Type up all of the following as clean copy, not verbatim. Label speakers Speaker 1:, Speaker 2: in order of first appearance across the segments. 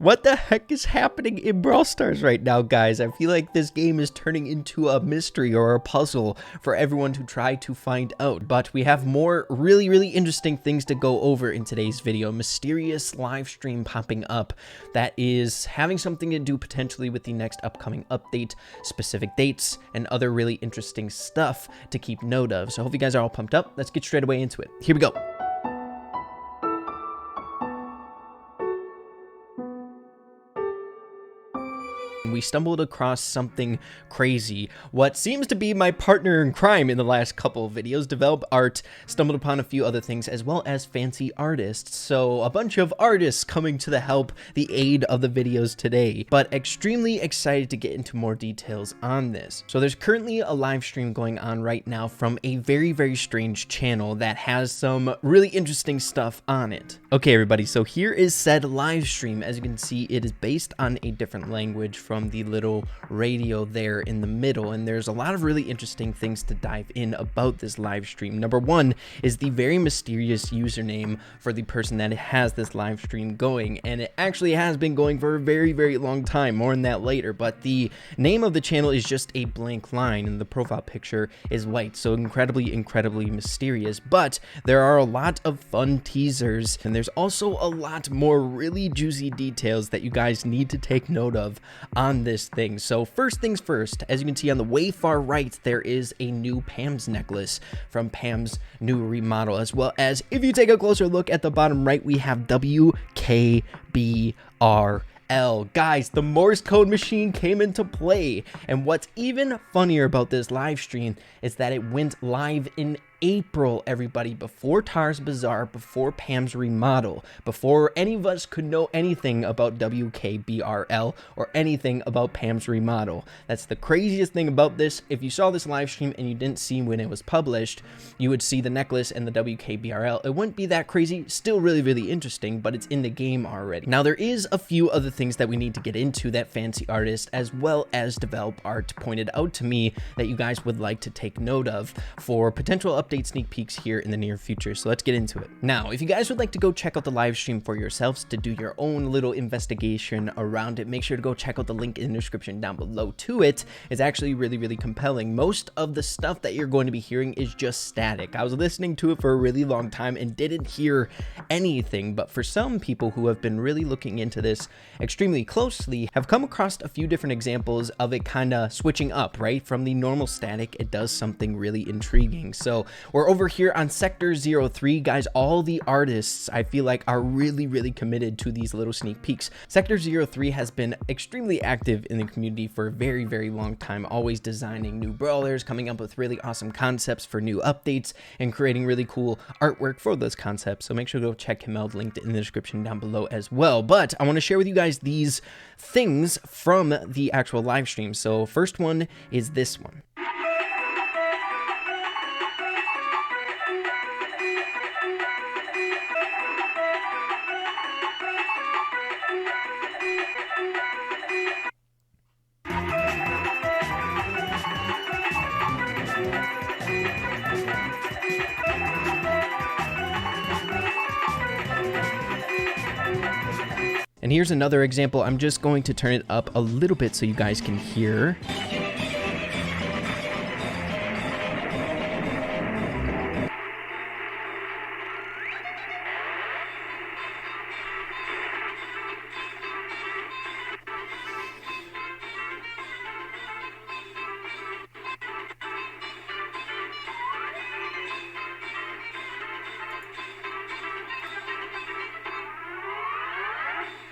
Speaker 1: What the heck is happening in Brawl Stars right now, guys? I feel like this game is turning into a mystery or a puzzle for everyone to try to find out. But we have more really interesting things to go over in today's video. Mysterious live stream popping up that is having something to do potentially with the next upcoming update, specific dates, and other really interesting stuff to keep note of. So I hope you guys are all pumped up. Let's get straight away into it. Here we go. We stumbled across something crazy. What seems to be my partner in crime in the last couple of videos, Develop Art, stumbled upon a few other things as well as fancy artists. So a bunch of artists coming to the aid of the videos today, but extremely excited to get into more details on this. So there's currently a live stream going on right now from a very strange channel that has some really interesting stuff on it. Okay, everybody, so here is said live stream. As you can see, it is based on a different language from the little radio there in the middle, and there's a lot of really interesting things to dive in about this live stream. Number one is the very mysterious username for the person that has this live stream going, and it actually has been going for a very long time. More on that later, but the name of the channel is just a blank line and the profile picture is white, so incredibly mysterious. But there are a lot of fun teasers, and there's also a lot more really juicy details that you guys need to take note of on this thing. So first things first, as you can see on the way far right, there is a new Pam's necklace from Pam's new remodel, as well as if you take a closer look at the bottom right, we have WKBRL. Guys, the Morse code machine came into play, and what's even funnier about this live stream is that it went live in April, everybody, before Tar's Bazaar, before Pam's remodel, before any of us could know anything about WKBRL or anything about Pam's remodel. That's the craziest thing about this. If you saw this live stream and you didn't see when it was published, you would see the necklace and the WKBRL. It wouldn't be that crazy, still really interesting, but it's in the game already. Now, there is a few other things that we need to get into that fancy artist as well as Develop Art pointed out to me that you guys would like to take note of for potential updates, sneak peeks here in the near future. So let's get into it. Now, if you guys would like to go check out the live stream for yourselves to do your own little investigation around it, make sure to go check out the link in the description down below to it. It's actually really compelling. Most of the stuff that you're going to be hearing is just static. I was listening to it for a really long time and didn't hear anything, but for some people who have been really looking into this extremely closely have come across a few different examples of it kind of switching up, right? From the normal static, it does something really intriguing. So we're over here on Sector 03, guys. All the artists, I feel like, are really committed to these little sneak peeks. Sector 03 has been extremely active in the community for a very long time, always designing new brawlers, coming up with really awesome concepts for new updates, and creating really cool artwork for those concepts. So make sure to go check him out, linked in the description down below as well. But I want to share with you guys these things from the actual live stream. So first one is this one. And here's another example. I'm just going to turn it up a little bit so you guys can hear.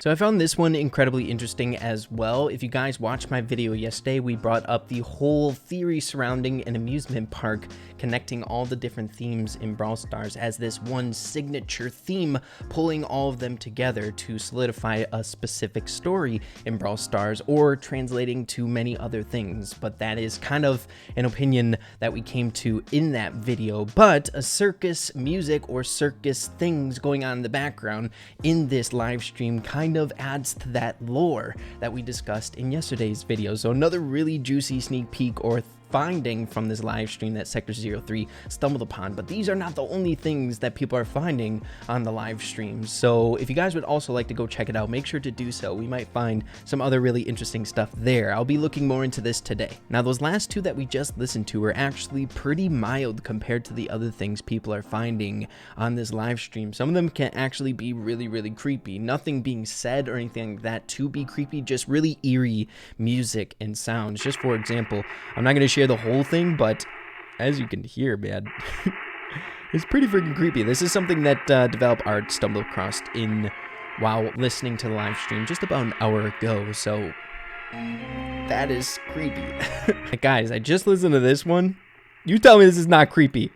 Speaker 1: So I found this one incredibly interesting as well. If you guys watched my video yesterday, we brought up the whole theory surrounding an amusement park connecting all the different themes in Brawl Stars as this one signature theme, pulling all of them together to solidify a specific story in Brawl Stars or translating to many other things. But that is kind of an opinion that we came to in that video. But a circus music or circus things going on in the background in this live stream kind of adds to that lore that we discussed in yesterday's video. So another really juicy sneak peek or finding from this live stream that Sector 03 stumbled upon. But these are not the only things that people are finding on the live stream. So if you guys would also like to go check it out, make sure to do so. We might find some other really interesting stuff there. I'll be looking more into this today. Now, those last two that we just listened to were actually pretty mild compared to the other things people are finding on this live stream. Some of them can actually be really, really creepy. Nothing being said or anything like that to be creepy, just really eerie music and sounds. Just for example, I'm not going to share the whole thing, but as you can hear, man, it's pretty freaking creepy. This is something that Develop Art stumbled across while listening to the live stream just about an hour ago, so that is creepy. Guys, I just listened to this one. You tell me this is not creepy.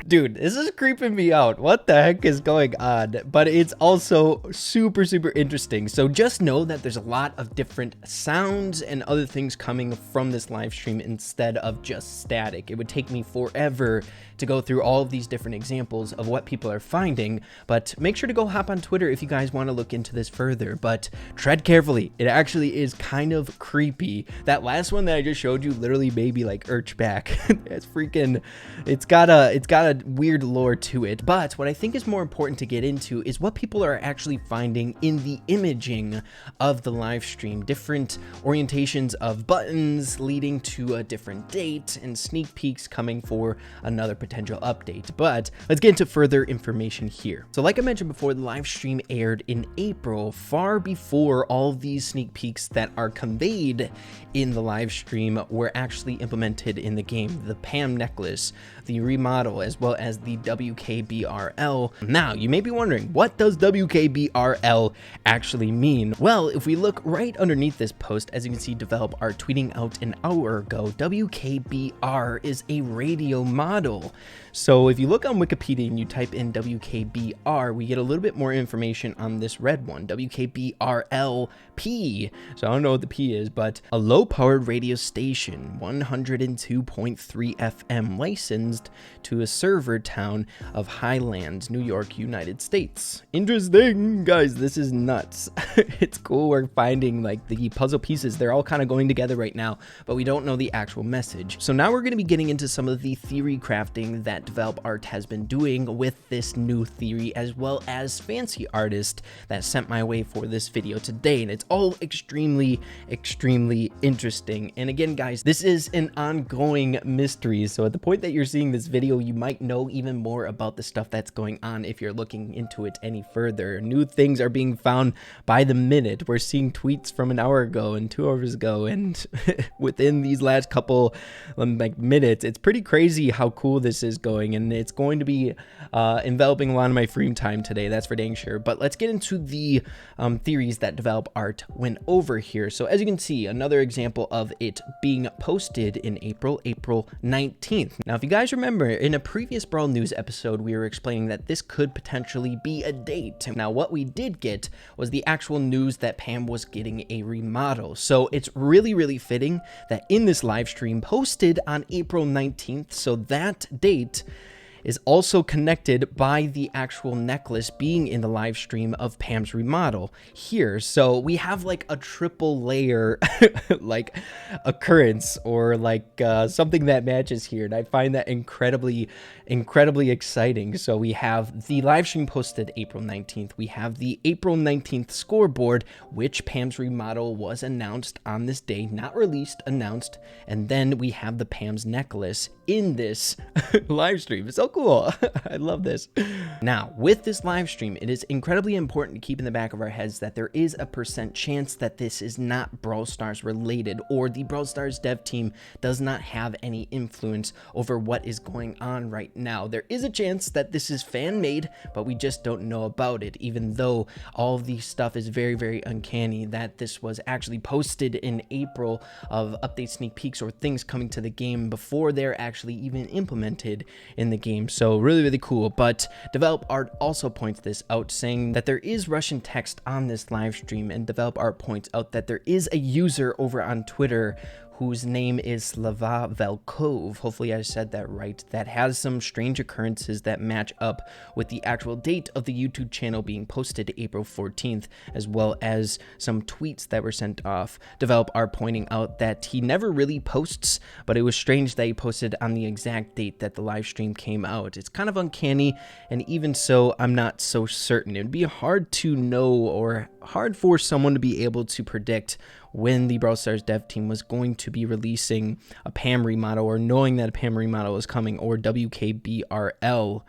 Speaker 1: Dude, this is creeping me out. What the heck is going on? But it's also super, super interesting. So just know that there's a lot of different sounds and other things coming from this live stream instead of just static. It would take me forever to go through all of these different examples of what people are finding, but make sure to go hop on Twitter if you guys want to look into this further. But tread carefully. It actually is kind of creepy. That last one that I just showed you literally made me like urge back. It's freaking, it's got a weird lore to it. But what I think is more important to get into is what people are actually finding in the imaging of the live stream. Different orientations of buttons leading to a different date and sneak peeks coming for another potential update. But let's get into further information here. So like I mentioned before, the live stream aired in April, far before all of these sneak peeks that are conveyed in the live stream were actually implemented in the game. The Pam necklace, the remodel, as well as the WKBRL. Now, you may be wondering, what does WKBRL actually mean? Well, if we look right underneath this post, as you can see, Develop Art tweeting out an hour ago, WKBR is a radio model. So if you look on Wikipedia and you type in WKBR, we get a little bit more information on this red one, WKBRLP. So I don't know what the P is, but a low-powered radio station, 102.3 FM, licensed to a server town of Highlands, New York, United States. Interesting, guys, this is nuts. It's cool we're finding like the puzzle pieces. They're all kind of going together right now, but we don't know the actual message. So now we're going to be getting into some of the theory crafting that Develop Art has been doing with this new theory, as well as fancy artist that sent my way for this video today, and it's all extremely interesting. And again, guys, this is an ongoing mystery, so at the point that you're seeing this video, you might know even more about the stuff that's going on if you're looking into it any further. New things are being found by the minute. We're seeing tweets from an hour ago and 2 hours ago, and within these last couple like minutes, it's pretty crazy how cool this is going, and it's going to be enveloping a lot of my free time today, that's for dang sure. But let's get into the theories that Develop Art went over here. So as you can see, another example of it being posted in April 19th. Now, if you guys remember, in a previous Brawl News episode, we were explaining that this could potentially be a date. Now, what we did get was the actual news that Pam was getting a remodel. So it's really fitting that in this live stream posted on April 19th, so that date is also connected by the actual necklace being in the live stream of Pam's remodel here. So we have like a triple layer like occurrence, or like something that matches here, and I find that incredibly exciting. So we have the live stream posted April 19th. We have the April 19th scoreboard, which Pam's remodel was announced on this day, not released, announced, and then we have the Pam's necklace in this live stream. It's so cool. I love this. Now, with this live stream, it is incredibly important to keep in the back of our heads that there is a % chance that this is not Brawl Stars related, or the Brawl Stars dev team does not have any influence over what is going on right now. There is a chance that this is fan-made, but we just don't know about it, even though all of the stuff is very uncanny that this was actually posted in April of update sneak peeks or things coming to the game before they're actually even implemented in the game. So really cool. But Develop Art also points this out, saying that there is Russian text on this live stream, and Develop Art points out that there is a user over on Twitter whose name is Slugfest, hopefully I said that right, that has some strange occurrences that match up with the actual date of the YouTube channel being posted April 14th, as well as some tweets that were sent off. Develop are pointing out that he never really posts, but it was strange that he posted on the exact date that the live stream came out. It's kind of uncanny, and even so, I'm not so certain. It would be hard to know, or hard for someone to be able to predict when the Brawl Stars dev team was going to be releasing a PAM remodel, or knowing that a PAM remodel was coming, or WKBRL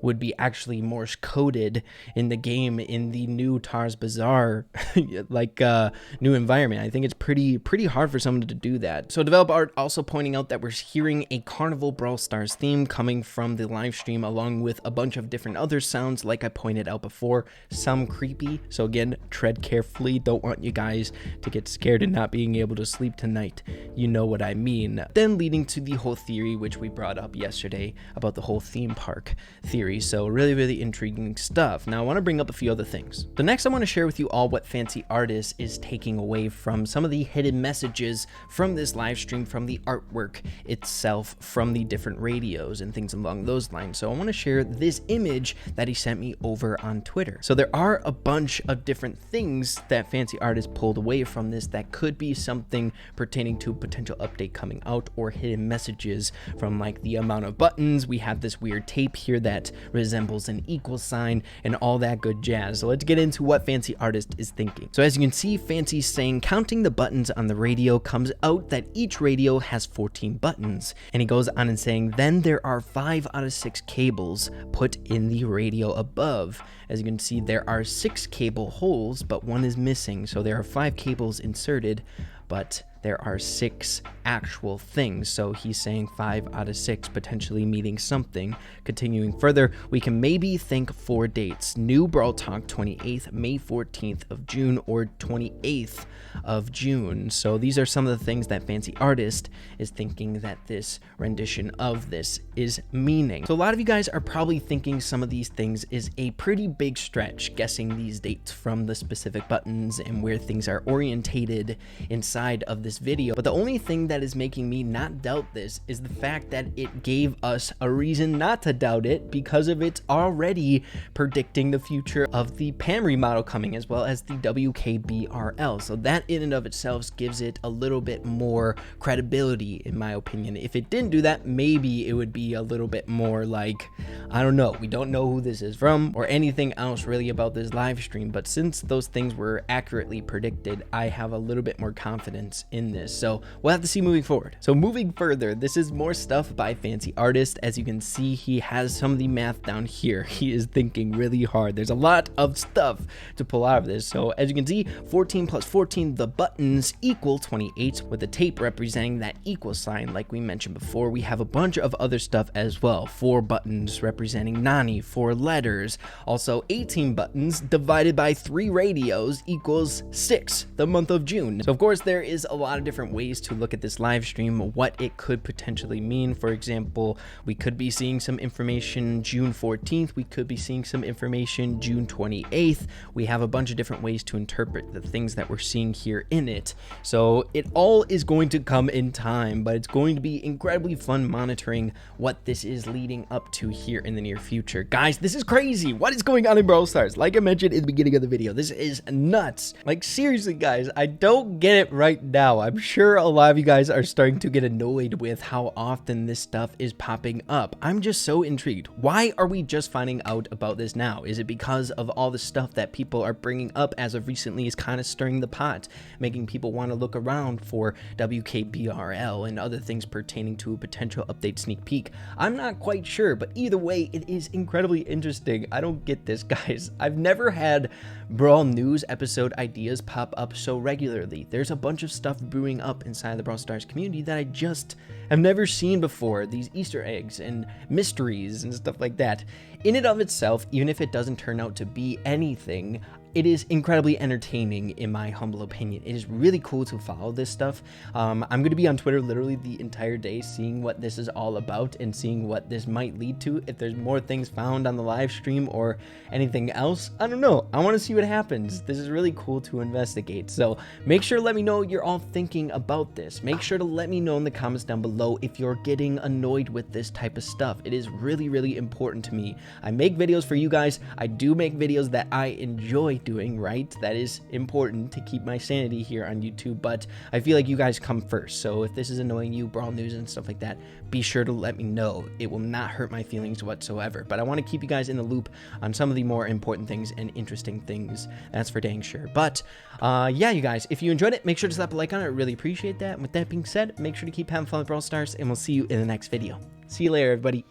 Speaker 1: would be actually Morse coded in the game in the new Tars Bazaar new environment. I think it's pretty hard for someone to do that. So Develop Art also pointing out that we're hearing a Carnival Brawl Stars theme coming from the live stream, along with a bunch of different other sounds, like I pointed out before, some creepy. So again, tread carefully. Don't want you guys to get scared and not being able to sleep tonight. You know what I mean. Then leading to the whole theory, which we brought up yesterday, about the whole theme park theory. So really intriguing stuff. Now I want to bring up a few other things. The next, I want to share with you all what Fancy Artist is taking away from some of the hidden messages from this live stream, from the artwork itself, from the different radios and things along those lines. So I want to share this image that he sent me over on Twitter. So there are a bunch of different things that Fancy Artist pulled away from this that could be something pertaining to a potential update coming out, or hidden messages from like the amount of buttons. We have this weird tape here that resembles an equal sign and all that good jazz. So let's get into what Fancy Artist is thinking. So as you can see, Fancy's saying counting the buttons on the radio comes out that each radio has 14 buttons. And he goes on and saying, then there are 5 out of 6 cables put in the radio above. As you can see, there are 6 cable holes, but 1 is missing. So there are 5 cables inserted, but there are 6 actual things. So he's saying 5 out of 6, potentially meaning something. Continuing further, we can maybe think 4 dates. New Brawl Talk 28th, May 14th of June, or 28th of June. So these are some of the things that Fancy Artist is thinking that this rendition of this is meaning. So a lot of you guys are probably thinking some of these things is a pretty big stretch, guessing these dates from the specific buttons and where things are orientated inside of this video. But the only thing that is making me not doubt this is the fact that it gave us a reason not to doubt it, because of it's already predicting the future of the PAM remodel coming, as well as the WKBRL. So that in and of itself gives it a little bit more credibility, in my opinion. If it didn't do that, maybe it would be a little bit more like, I don't know, we don't know who this is from or anything else really about this live stream. But since those things were accurately predicted, I have a little bit more confidence in this. So we'll have to see moving forward. So moving further, this is more stuff by Fancy Artist. As you can see, he has some of the math down here. He is thinking really hard. There's a lot of stuff to pull out of this. So as you can see, 14 plus 14, the buttons equal 28, with the tape representing that equal sign. Like we mentioned before, we have a bunch of other stuff as well. 4 buttons representing Nani, 4 letters. Also 18 buttons divided by 3 radios equals 6, the month of June. So of course there is a lot of different ways to look at this live stream, what it could potentially mean. For example, we could be seeing some information June 14th, we could be seeing some information June 28th. We have a bunch of different ways to interpret the things that we're seeing here in it. So it all is going to come in time, but it's going to be incredibly fun monitoring what this is leading up to here in the near future. Guys, this is crazy. What is going on in Brawl Stars? Like I mentioned in the beginning of the video, this is nuts. Like seriously guys, I don't get it right now. I'm sure a lot of you guys are starting to get annoyed with how often this stuff is popping up. I'm just so intrigued. Why are we just finding out about this now? Is it because of all the stuff that people are bringing up as of recently is kind of stirring the pot, making people want to look around for WKBRL and other things pertaining to a potential update sneak peek? I'm not quite sure, but either way, it is incredibly interesting. I don't get this, guys. I've never had Brawl news episode ideas pop up so regularly. There's a bunch of stuff brewing up inside the Brawl Stars community that I just have never seen before. These Easter eggs and mysteries and stuff like that. In and of itself, even if it doesn't turn out to be anything, it is incredibly entertaining in my humble opinion. It is really cool to follow this stuff. I'm going to be on Twitter literally the entire day seeing what this is all about and seeing what this might lead to. If there's more things found on the live stream or anything else, I don't know. I want to see what happens. This is really cool to investigate. So make sure to let me know what you're all thinking about this. Make sure to let me know in the comments down below if you're getting annoyed with this type of stuff. It is really, really important to me. I make videos for you guys. I do make videos that I enjoy doing, right? That is important to keep my sanity here on YouTube, but I feel like you guys come first. So if this is annoying you, Brawl news and stuff like that, be sure to let me know. It will not hurt my feelings whatsoever, but I want to keep you guys in the loop on some of the more important things and interesting things. That's for dang sure. But yeah, you guys, if you enjoyed it, make sure to slap a like on it. I really appreciate that. And with that being said, make sure to keep having fun with Brawl Stars, and we'll see you in the next video. See you later, everybody.